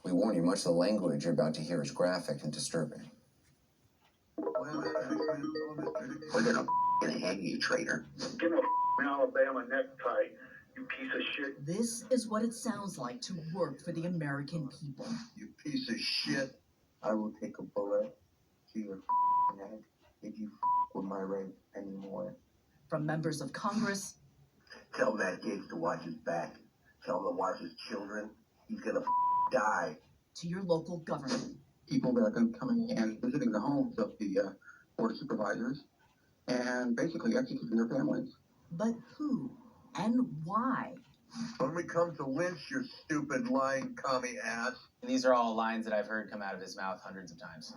We warn you, much of the language you're about to hear is graphic and disturbing. We're gonna hang you, traitor. Give him a Alabama necktie, you piece of shit. This is what it sounds like to work for the American people. You piece of shit. I will take a bullet to your head if you with my rape anymore. From members of Congress. Tell that kid to watch his back. Tell him to watch his children. He's gonna die. To your local government. People that are going to come in and visiting the homes of the board of supervisors and basically executing their families. But who and why? When we come to lynch your stupid lying commie ass. These are all lines that I've heard come out of his mouth hundreds of times.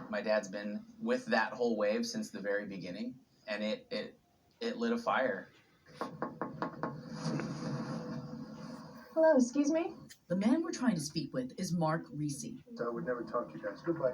My dad's been with that whole wave since the very beginning, and it lit a fire. Hello, excuse me? The man we're trying to speak with is Mark Reese. I would never talk to you guys. Goodbye.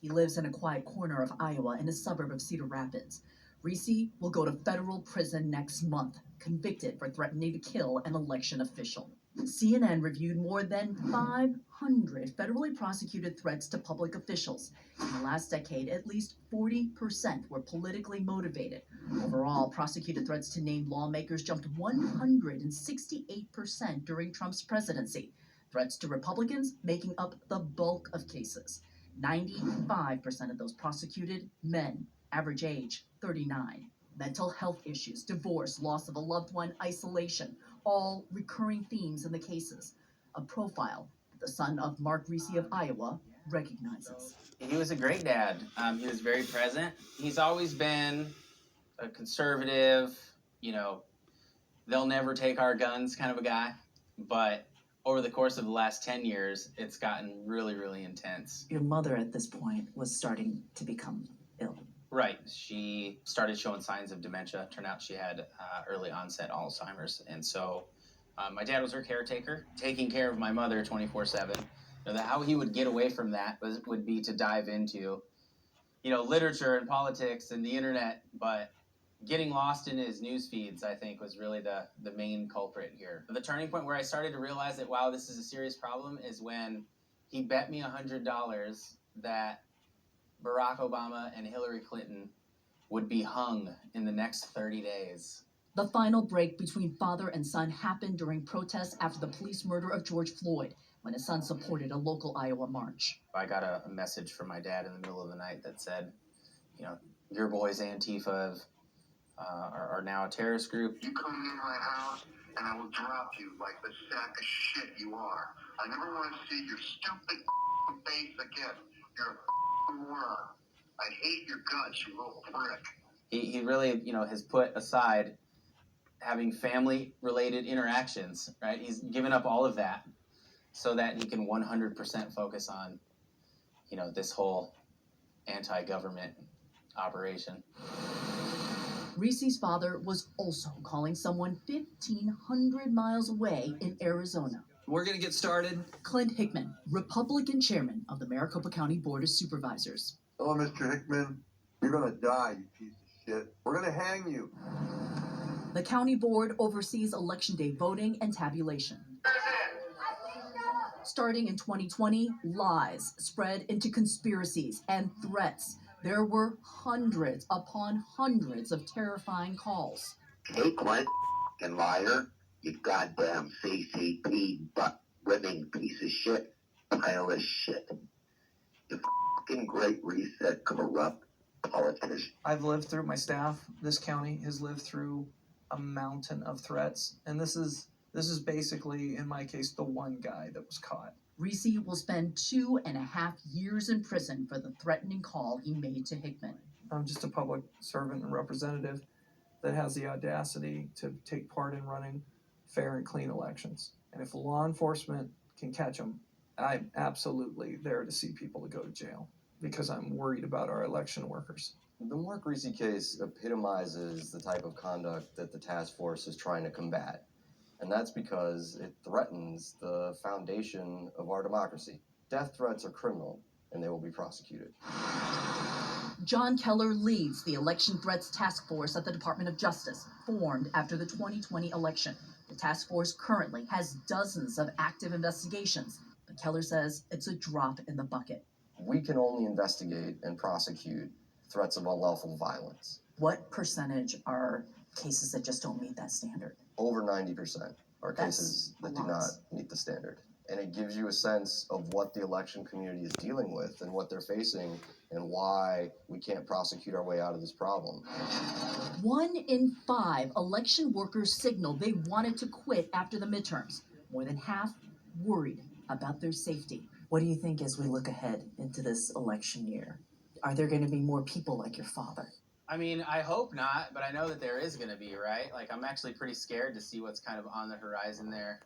He lives in a quiet corner of Iowa in a suburb of Cedar Rapids. Reese will go to federal prison next month, convicted for threatening to kill an election official. CNN reviewed more than 500 federally prosecuted threats to public officials. In the last decade, at least 40% were politically motivated. Overall, prosecuted threats to named lawmakers jumped 168% during Trump's presidency. Threats to Republicans making up the bulk of cases. 95% of those prosecuted, men, average age 39. Mental health issues, divorce, loss of a loved one, isolation, all recurring themes in the cases. A profile that the son of Mark Reese of Iowa recognizes. He was a great dad. He was very present. He's always been a conservative, they'll never take our guns kind of a guy. But over the course of the last 10 years, it's gotten really, really intense. Your mother at this point was starting to become ill. Right. She started showing signs of dementia. Turned out she had early onset Alzheimer's. And so my dad was her caretaker, taking care of my mother 24/7. How he would get away from that would be to dive into, literature and politics and the internet. But getting lost in his news feeds, I think, was really the main culprit here. The turning point where I started to realize that, wow, this is a serious problem is when he bet me $100 that Barack Obama and Hillary Clinton would be hung in the next 30 days. The final break between father and son happened during protests after the police murder of George Floyd, when his son supported a local Iowa march. I got a message from my dad in the middle of the night that said, your boys Antifa are now a terrorist group. You come in my house and I will drop you like the sack of shit you are. I never want to see your stupid face again. You're a moron. I hate your guts, you little prick. He really, has put aside having family-related interactions, right? He's given up all of that so that he can 100% focus on, this whole anti-government operation. Reese's father was also calling someone 1,500 miles away in Arizona. We're going to get started. Clint Hickman, Republican chairman of the Maricopa County Board of Supervisors. Hello, Mr. Hickman. You're going to die, you piece of shit. We're going to hang you. The county board oversees election day voting and tabulation. Starting in 2020, lies spread into conspiracies and threats. There were hundreds upon hundreds of terrifying calls. Hey, Clint, and liar, you goddamn CCP butt-ribbing piece of shit, pile of shit. You fucking great reset corrupt politician. I've lived through, my staff, this county has lived through a mountain of threats, and this is basically, in my case, the one guy that was caught. Reese will spend 2.5 years in prison for the threatening call he made to Hickman. I'm just a public servant and representative that has the audacity to take part in running fair and clean elections. And if law enforcement can catch them, I'm absolutely there to see people to go to jail because I'm worried about our election workers. The Mark Reese case epitomizes the type of conduct that the task force is trying to combat. And that's because it threatens the foundation of our democracy. Death threats are criminal, and they will be prosecuted. John Keller leads the Election Threats Task Force at the Department of Justice, formed after the 2020 election. The task force currently has dozens of active investigations, but Keller says it's a drop in the bucket. We can only investigate and prosecute threats of unlawful violence. What percentage are cases that just don't meet that standard? Over 90% are That's cases a that do lot. not meet the standard. And it gives you a sense of what the election community is dealing with and what they're facing and why we can't prosecute our way out of this problem. 1 in 5 election workers signaled they wanted to quit after the midterms. More than half worried about their safety. What do you think as we look ahead into this election year? Are there going to be more people like your father? I mean, I hope not, but I know that there is going to be, right? Like, I'm actually pretty scared to see what's kind of on the horizon there.